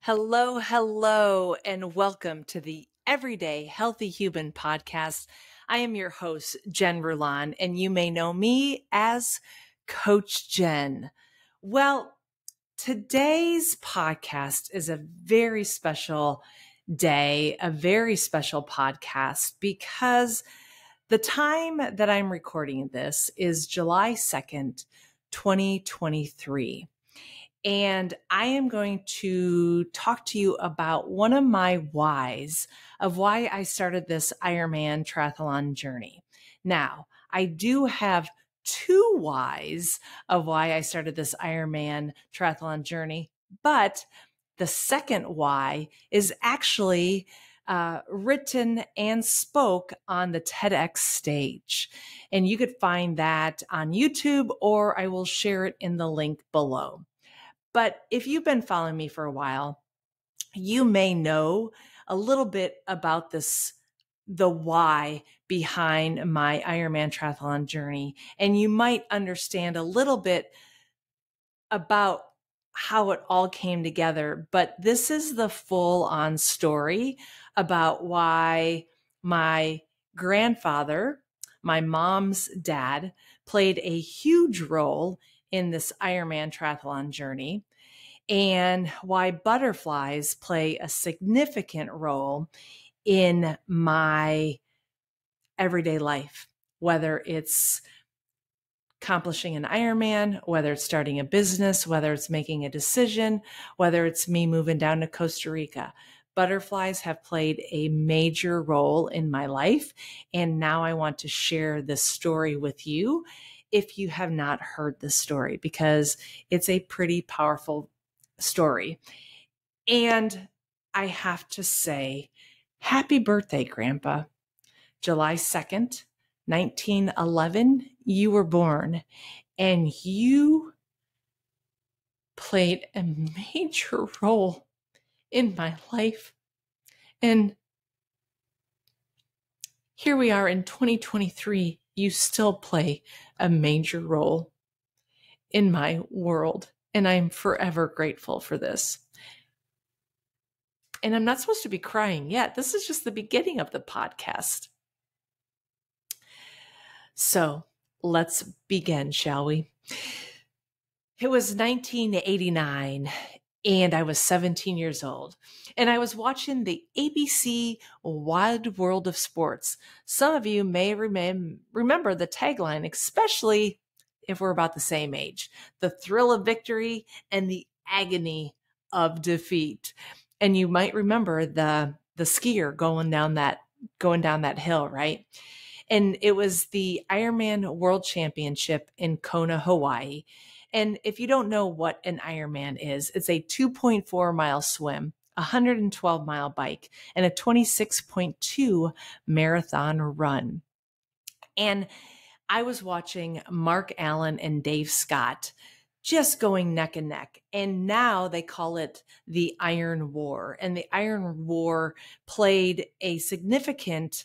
Hello, hello, and welcome to the Everyday Healthy Human podcast. I am your host, Jen Rulon, and you may know me as Coach Jen. Well, today's podcast is a very special day, a very special podcast, because the time that I'm recording this is July 2nd, 2023. And I am going to talk to you about one of my whys of why I started this Ironman triathlon journey. Now, I do have two whys of why I started this Ironman triathlon journey, but the second why is actually written and spoke on the TEDx stage. And you could find that on YouTube, or I will share it in the link below. But if you've been following me for a while, you may know a little bit about the why behind my Ironman triathlon journey. And you might understand a little bit about how it all came together. But this is the full-on story about why my grandfather, my mom's dad, played a huge role in this Ironman triathlon journey, and why butterflies play a significant role in my everyday life, whether it's accomplishing an Ironman, whether it's starting a business, whether it's making a decision, whether it's me moving down to Costa Rica. Butterflies have played a major role in my life, and now I want to share this story with you if you have not heard the story, because it's a pretty powerful story. And I have to say, happy birthday, Grandpa. July 2nd, 1911, you were born, and you played a major role in my life. And here we are in 2023, you still play a major role in my world. And I'm forever grateful for this. And I'm not supposed to be crying yet. This is just the beginning of the podcast. So let's begin, shall we? It was 1989, and I was 17 years old. And I was watching the ABC Wide World of Sports. Some of you may remember the tagline, especially if we're about the same age: the thrill of victory and the agony of defeat. And you might remember the skier going down that hill, right? And it was the Ironman World Championship in Kona, Hawaii. And if you don't know what an Ironman is, it's a 2.4 mile swim, a 112 mile bike, and a 26.2 marathon run. And I was watching Mark Allen and Dave Scott just going neck and neck. And now they call it the Iron War. And the Iron War played a significant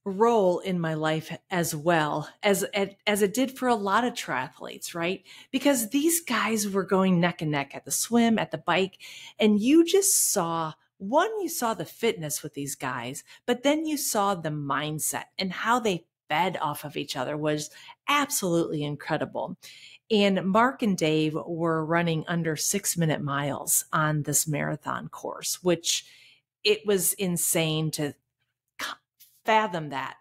role in my life as well as it did for a lot of triathletes, right? Because these guys were going neck and neck at the swim, at the bike, and you just saw you saw the fitness with these guys, but then you saw the mindset and how they fed off of each other was absolutely incredible. And Mark and Dave were running under 6-minute miles on this marathon course, which it was insane to fathom that,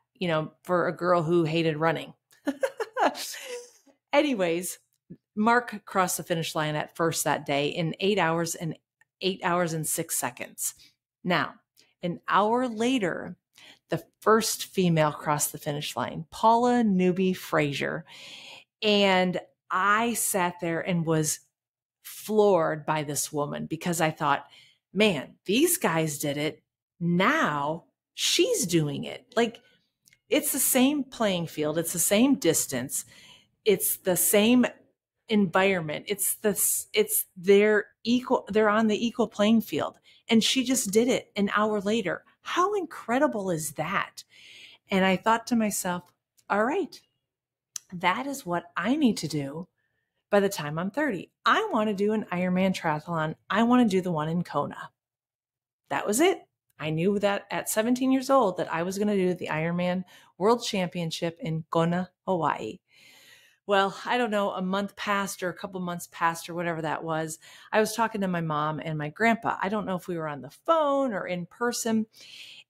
for a girl who hated running. Anyways, Mark crossed the finish line at first that day in 8 hours and 6 seconds. Now, an hour later, the first female crossed the finish line, Paula Newby Frazier. And I sat there and was floored by this woman, because I thought, man, these guys did it. Now she's doing it. Like, it's the same playing field. It's the same distance. It's the same environment. They're equal. They're on the equal playing field. And she just did it an hour later. How incredible is that? And I thought to myself, all right, that is what I need to do by the time I'm 30. I want to do an Ironman triathlon. I want to do the one in Kona. That was it. I knew that at 17 years old that I was going to do the Ironman World Championship in Kona, Hawaii. Well, I don't know, a month passed or a couple months passed or whatever that was. I was talking to my mom and my grandpa. I don't know if we were on the phone or in person.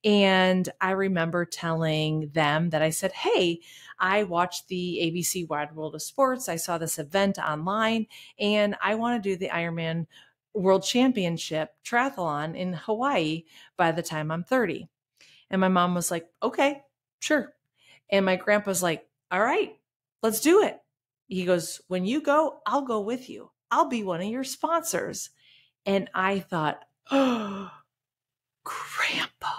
And I remember telling them that I said, hey, I watched the ABC Wide World of Sports. I saw this event online and I want to do the Ironman World Championship triathlon in Hawaii by the time I'm 30. And my mom was like, okay, sure. And my grandpa's like, all right, let's do it. He goes, when you go, I'll go with you. I'll be one of your sponsors. And I thought, oh, Grandpa.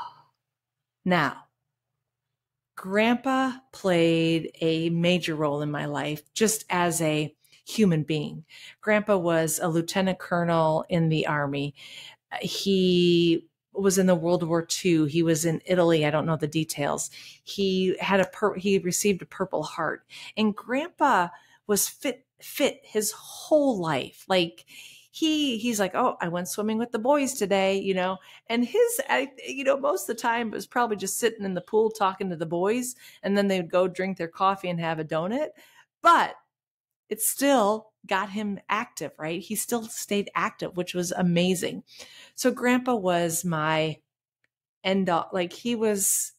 Now, Grandpa played a major role in my life just as a human being. Grandpa was a lieutenant colonel in the Army. He was in the World War II. He was in Italy. I don't know the details. He received a Purple Heart, and Grandpa was fit his whole life. Like he's like, oh, I went swimming with the boys today, and most of the time it was probably just sitting in the pool talking to the boys, and then they would go drink their coffee and have a donut. But it still got him active, right? He still stayed active, which was amazing. So Grandpa was my end all. Like he was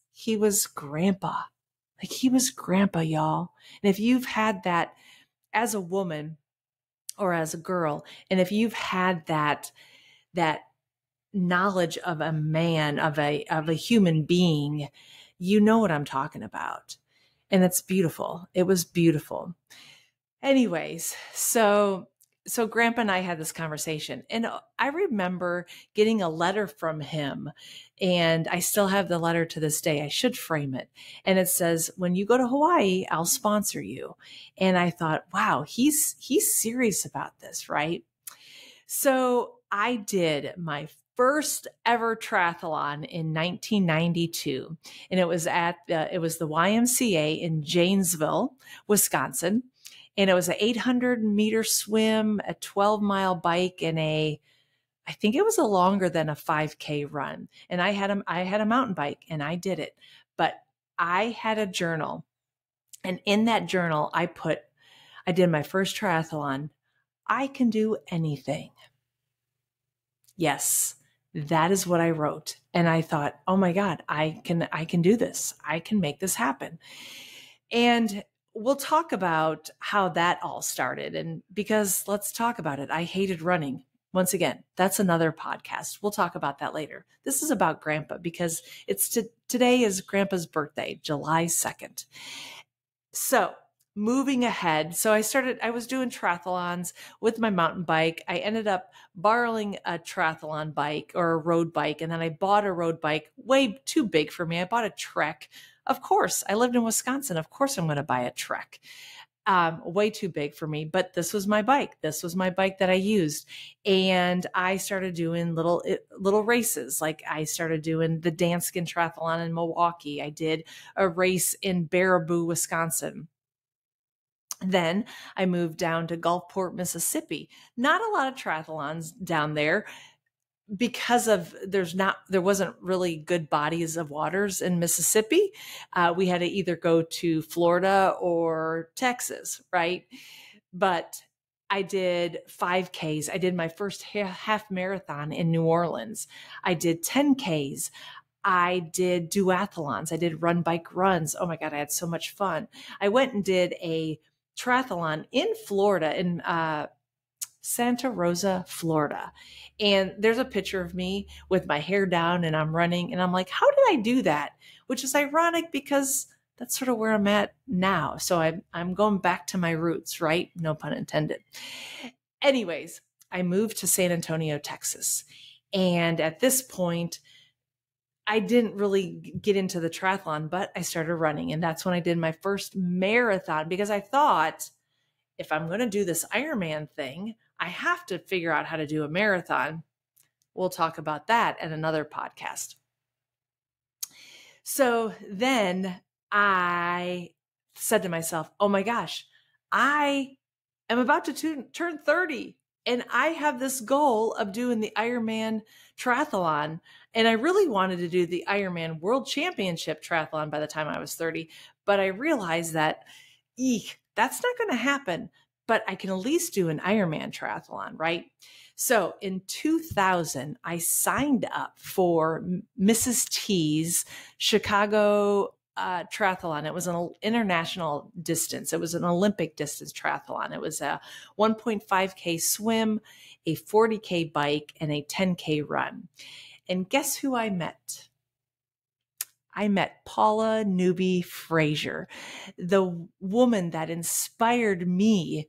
Grandpa. Like he was Grandpa, y'all. And if you've had that as a woman or as a girl, and if you've had that knowledge of a man, of a human being, you know what I'm talking about. And it's beautiful. It was beautiful. Anyways, so Grandpa and I had this conversation, and I remember getting a letter from him, and I still have the letter to this day. I should frame it. And it says, when you go to Hawaii, I'll sponsor you. And I thought, wow, he's serious about this, right? So I did my first ever triathlon in 1992, and it was the YMCA in Janesville, Wisconsin. And it was an 800-meter swim, a 12-mile bike, and I think it was a longer than a 5K run. And I had a mountain bike, and I did it. But I had a journal, and in that journal, I did my first triathlon. I can do anything. Yes, that is what I wrote. And I thought, oh my God, I can do this. I can make this happen. And we'll talk about how that all started. And because let's talk about it. I hated running. Once again, that's another podcast. We'll talk about that later. This is about Grandpa because today is Grandpa's birthday, July 2nd. So moving ahead. So I was doing triathlons with my mountain bike. I ended up borrowing a triathlon bike or a road bike. And then I bought a road bike way too big for me. I bought a Trek. Of course, I lived in Wisconsin. Of course, I'm going to buy a Trek. Way too big for me, but this was my bike. This was my bike that I used. And I started doing little races. Like I started doing the Danskin Triathlon in Milwaukee. I did a race in Baraboo, Wisconsin. Then I moved down to Gulfport, Mississippi. Not a lot of triathlons down there, because there wasn't really good bodies of waters in Mississippi. We had to either go to Florida or Texas, right? But I did 5Ks. I did my first half marathon in New Orleans. I did 10Ks. I did duathlons. I did run bike runs. Oh my God, I had so much fun. I went and did a triathlon in Florida, in Santa Rosa, Florida. And there's a picture of me with my hair down and I'm running. And I'm like, how did I do that? Which is ironic because that's sort of where I'm at now. So I'm going back to my roots, right? No pun intended. Anyways, I moved to San Antonio, Texas. And at this point, I didn't really get into the triathlon, but I started running. And that's when I did my first marathon because I thought, if I'm going to do this Ironman thing, I have to figure out how to do a marathon. We'll talk about that in another podcast. So then I said to myself, oh my gosh, I am about to turn 30, and I have this goal of doing the Ironman Triathlon. And I really wanted to do the Ironman World Championship Triathlon by the time I was 30. But I realized that, that's not going to happen. But I can at least do an Ironman Triathlon, right? So in 2000, I signed up for Mrs. T's Chicago triathlon. It was an international distance. It was an Olympic distance triathlon. It was a 1.5K swim, a 40K bike, and a 10K run. And guess who I met? I met Paula Newby Frazier, the woman that inspired me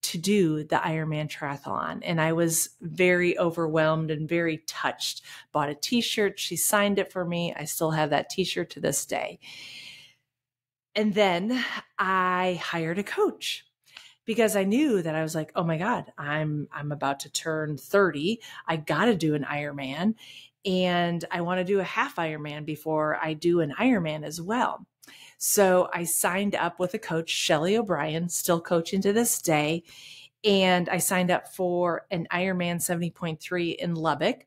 to do the Ironman Triathlon. And I was very overwhelmed and very touched. Bought a t-shirt. She signed it for me. I still have that t-shirt to this day. And then I hired a coach because I knew that I was like, oh my God, I'm about to turn 30. I got to do an Ironman, and I want to do a half Ironman before I do an Ironman as well. So I signed up with a coach, Shelly O'Brien, still coaching to this day. And I signed up for an Ironman 70.3 in Lubbock.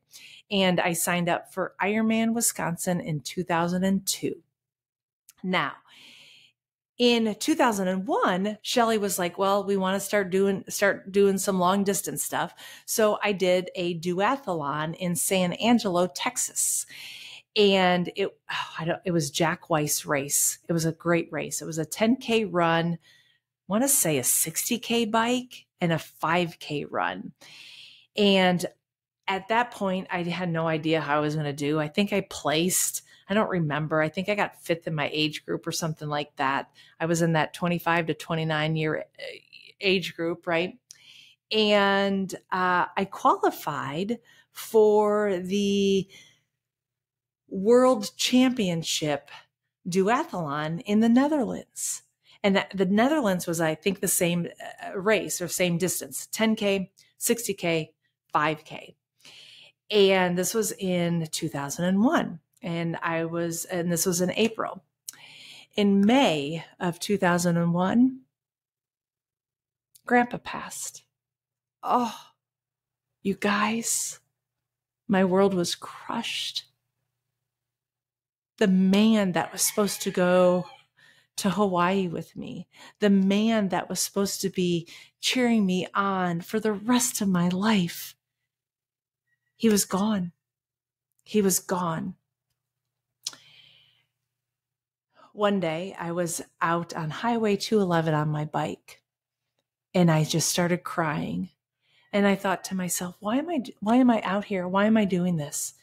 And I signed up for Ironman Wisconsin in 2002. Now, in 2001, Shelly was like, well, we want to start doing some long distance stuff. So I did a duathlon in San Angelo, Texas. And it was Jack Weiss race. It was a great race. It was a 10K run, I want to say a 60K bike, and a 5K run. And at that point, I had no idea how I was going to do. I think I placed, I don't remember. I think I got fifth in my age group or something like that. I was in that 25 to 29 year age group, right? And I qualified for the World Championship duathlon in the Netherlands. And the Netherlands was, I think, the same race or same distance, 10K, 60K, 5K. And this was in 2001. And this was in April. In May of 2001, Grandpa passed. Oh, you guys, my world was crushed. The man that was supposed to go to Hawaii with me, the man that was supposed to be cheering me on for the rest of my life, he was gone. He was gone. One day I was out on Highway 211 on my bike, and I just started crying. And I thought to myself, why am I out here? Why am I doing this?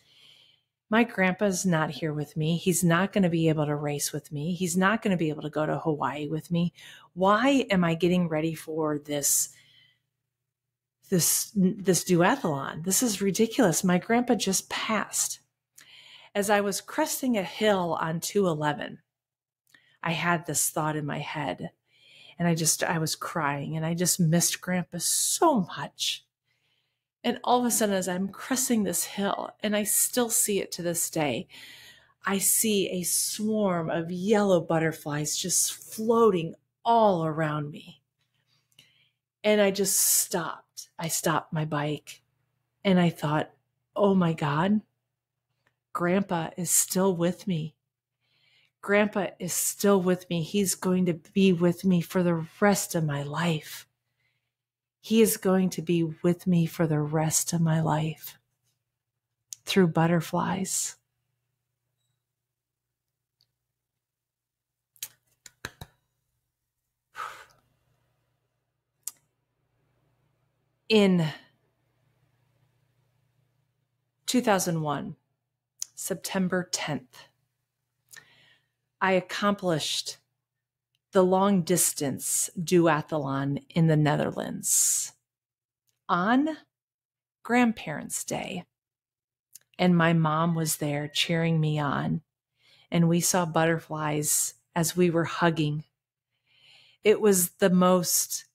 My grandpa's not here with me. He's not going to be able to race with me. He's not going to be able to go to Hawaii with me. Why am I getting ready for this duathlon? This is ridiculous. My grandpa just passed. As I was cresting a hill on 211, I had this thought in my head, and I was crying, and I just missed Grandpa so much. And all of a sudden, as I'm cresting this hill, and I still see it to this day, I see a swarm of yellow butterflies just floating all around me. And I just stopped. I stopped my bike, and I thought, oh my God, Grandpa is still with me. Grandpa is still with me. He's going to be with me for the rest of my life. He is going to be with me for the rest of my life through butterflies. In 2001, September 10th, I accomplished the long distance duathlon in the Netherlands on Grandparents' Day. And my mom was there cheering me on. And we saw butterflies as we were hugging. It was the most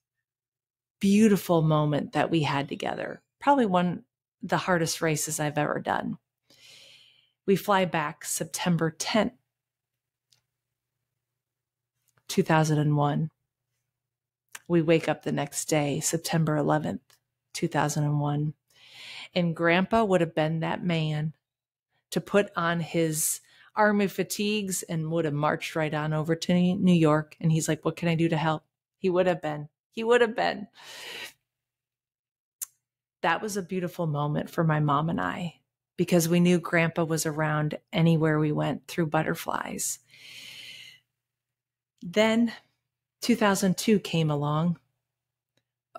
beautiful moment that we had together. Probably one of the hardest races I've ever done. We fly back September 10th, 2001. We wake up the next day, September 11th, 2001. And Grandpa would have been that man to put on his army fatigues and would have marched right on over to New York. And he's like, what can I do to help? He would have been. He would have been. That was a beautiful moment for my mom and I, because we knew Grandpa was around anywhere we went through butterflies. Then 2002 came along.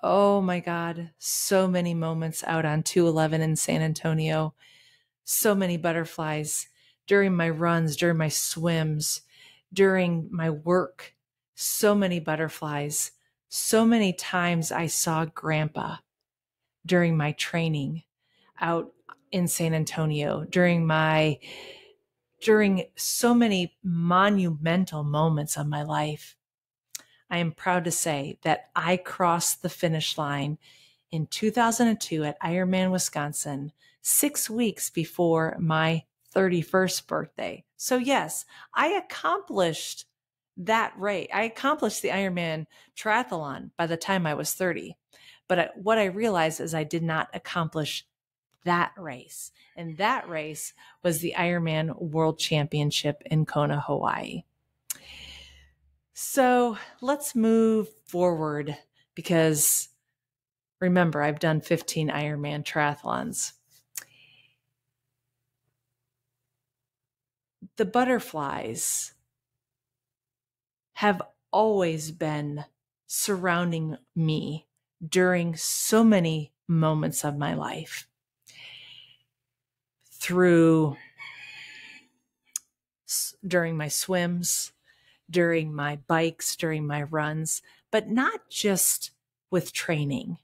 Oh my God, so many moments out on 211 in San Antonio. So many butterflies during my runs, during my swims, during my work. So many butterflies. So many times I saw Grandpa during my training out in San Antonio, during so many monumental moments of my life. I am proud to say that I crossed the finish line in 2002 at Ironman, Wisconsin, 6 weeks before my 31st birthday. So yes, I accomplished that race. I accomplished the Ironman Triathlon by the time I was 30. But what I realized is I did not accomplish that race. And that race was the Ironman World Championship in Kona, Hawaii. So let's move forward, because remember, I've done 15 Ironman triathlons. The butterflies have always been surrounding me during so many moments of my life. During my swims, during my bikes, during my runs, but not just with training,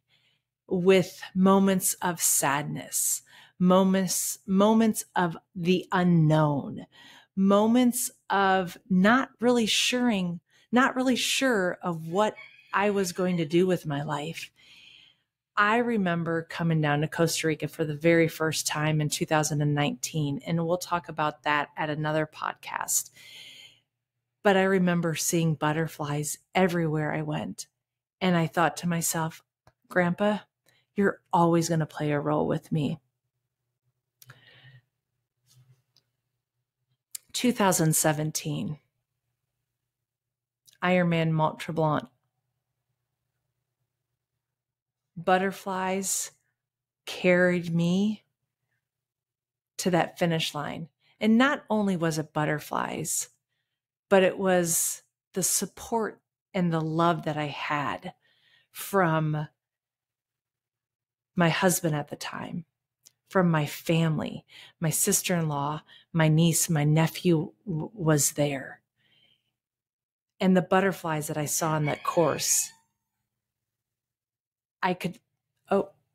with moments of sadness, moments of the unknown, moments of not really sure of what I was going to do with my life. I remember coming down to Costa Rica for the very first time in 2019, and we'll talk about that at another podcast. But I remember seeing butterflies everywhere I went. And I thought to myself, Grandpa, you're always going to play a role with me. 2017, Ironman Mont Tremblant. Butterflies carried me to that finish line. And not only was it butterflies, but it was the support and the love that I had from my husband at the time, from my family. My sister-in-law, my niece, my nephew was there. And the butterflies that I saw in that course,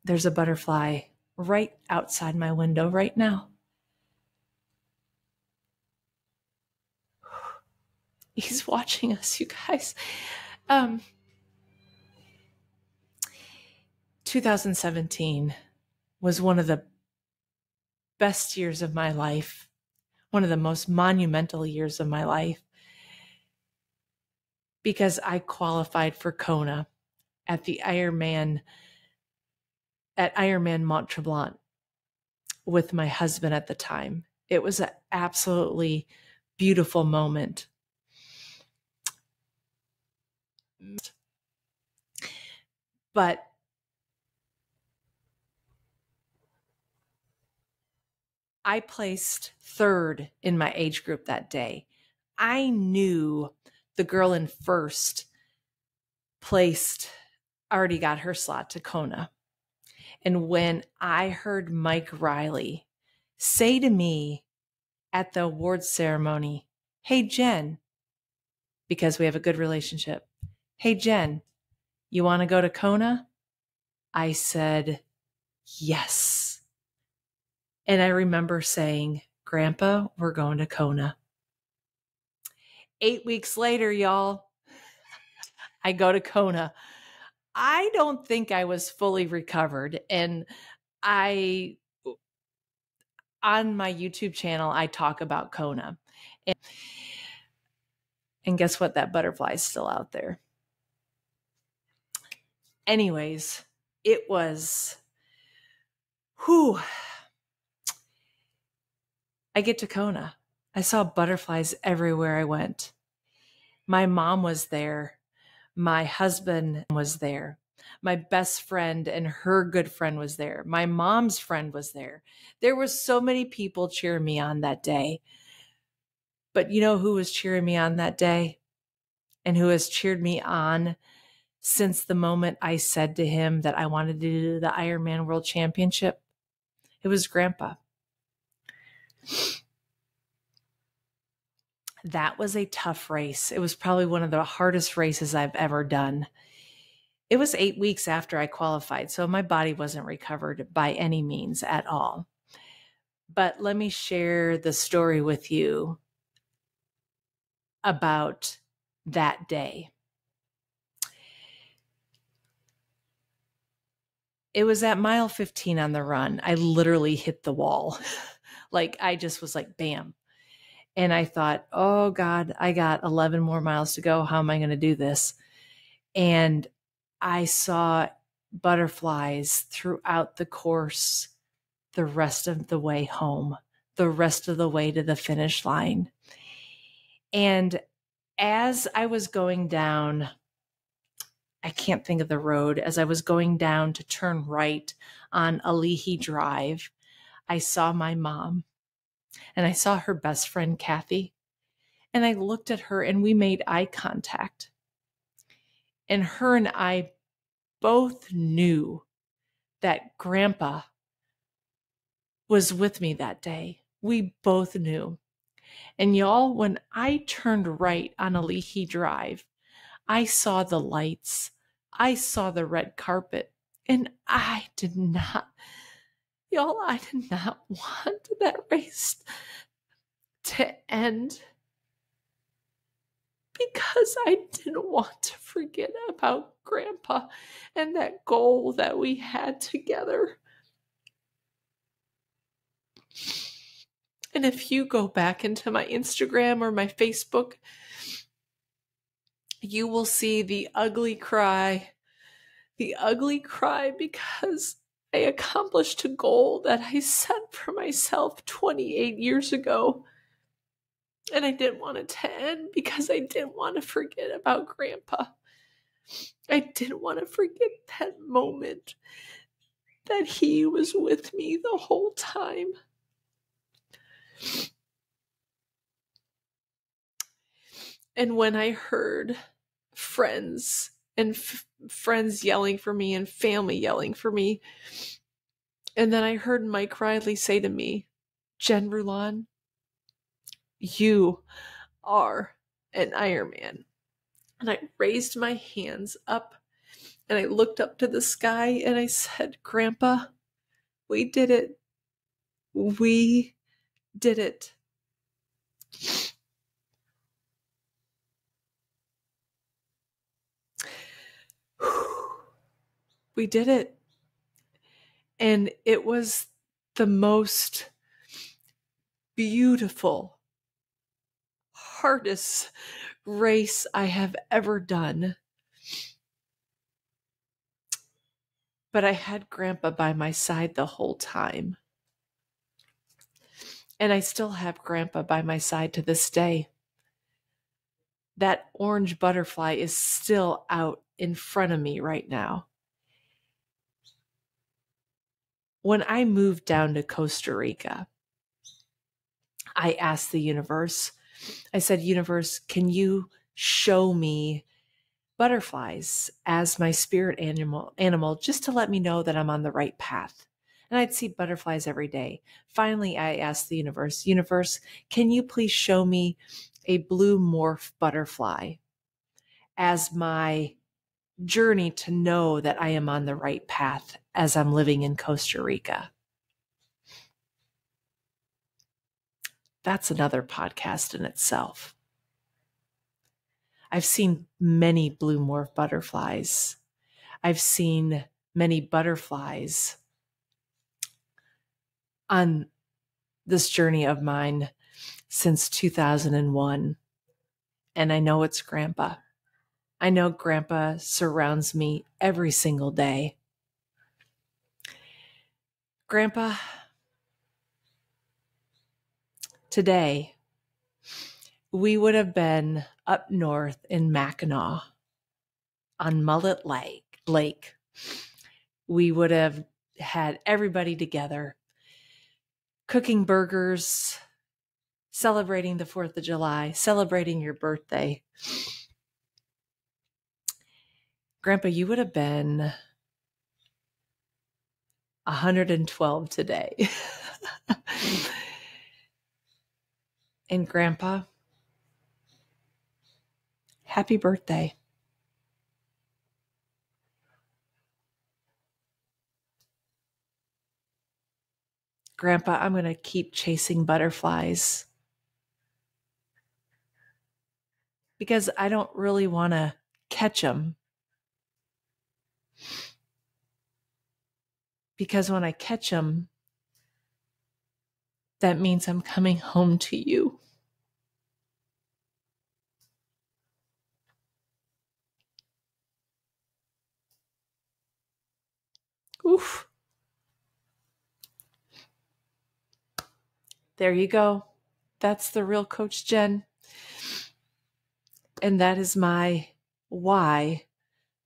there's a butterfly right outside my window right now. He's watching us, you guys. 2017 was one of the best years of my life, one of the most monumental years of my life, because I qualified for Kona at Ironman Mont Tremblant with my husband at the time. It was an absolutely beautiful moment. But I placed third in my age group that day. I knew the girl in first placed already got her slot to Kona. And when I heard Mike Riley say to me at the awards ceremony, "Hey, Jen," because we have a good relationship, "Hey, Jen, you want to go to Kona?" I said, yes. And I remember saying, "Grandpa, we're going to Kona." 8 weeks later, y'all, I go to Kona. I don't think I was fully recovered. And on my YouTube channel, I talk about Kona. And guess what? That butterfly is still out there. Anyways, it was, whew. I get to Kona. I saw butterflies everywhere I went. My mom was there. My husband was there. My best friend and her good friend was there. My mom's friend was there. There were so many people cheering me on that day. But you know who was cheering me on that day? And who has cheered me on since the moment I said to him that I wanted to do the Ironman World Championship? It was Grandpa. That was a tough race. It was probably one of the hardest races I've ever done. It was 8 weeks after I qualified, so my body wasn't recovered by any means at all. But let me share the story with you about that day. It was at mile 15 on the run. I literally hit the wall. Like I just was like, bam. And I thought, oh God, I got 11 more miles to go. How am I going to do this? And I saw butterflies throughout the course, the rest of the way home, the rest of the way to the finish line. And as I was going down, I can't think of the road, as I was going down to turn right on Alihi Drive, I saw my mom and I saw her best friend, Kathy. And I looked at her and we made eye contact. And her and I both knew that Grandpa was with me that day. We both knew. And y'all, when I turned right on Alihi Drive, I saw the lights. I saw the red carpet. And I did not want that race to end, because I didn't want to forget about Grandpa and that goal that we had together. And if you go back into my Instagram or my Facebook, you will see the ugly cry because I accomplished a goal that I set for myself 28 years ago. And I didn't want it to end because I didn't want to forget about Grandpa. I didn't want to forget that moment that he was with me the whole time. And when I heard friends and friends yelling for me and family yelling for me, and then I heard Mike Riley say to me, Jen Rulon, you are an Ironman. And I raised my hands up and I looked up to the sky and I said, Grandpa, we did it. We did it. We did it. And it was the most beautiful, hardest race I have ever done. But I had Grandpa by my side the whole time. And I still have Grandpa by my side to this day. That orange butterfly is still out in front of me right now. When I moved down to Costa Rica, I asked the universe, I said, universe, can you show me butterflies as my spirit animal just to let me know that I'm on the right path? And I'd see butterflies every day. Finally, I asked the universe, can you please show me a blue morph butterfly as my journey to know that I am on the right path as I'm living in Costa Rica? That's another podcast in itself. I've seen many blue morph butterflies. I've seen many butterflies on this journey of mine since 2001. And I know it's Grandpa. I know Grandpa surrounds me every single day. Grandpa, today we would have been up north in Mackinac on Mullet Lake. We would have had everybody together, cooking burgers, celebrating the 4th of July, celebrating your birthday. Grandpa, you would have been 112 today. And Grandpa, happy birthday. Grandpa, I'm going to keep chasing butterflies because I don't really want to catch them. Because when I catch them, that means I'm coming home to you. Oof. There you go. That's the real Coach Jen. And that is my why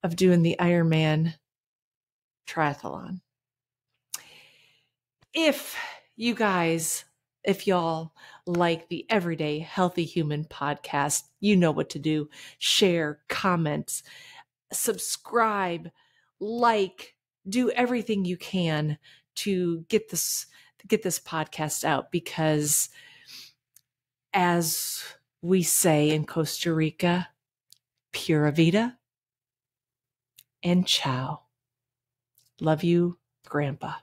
of doing the Ironman Triathlon. If y'all like the Everyday Healthy Human podcast, you know what to do. Share, comment, subscribe, like, do everything you can to get this podcast out, because as we say in Costa Rica, pura vida and ciao. Love you, Grandpa.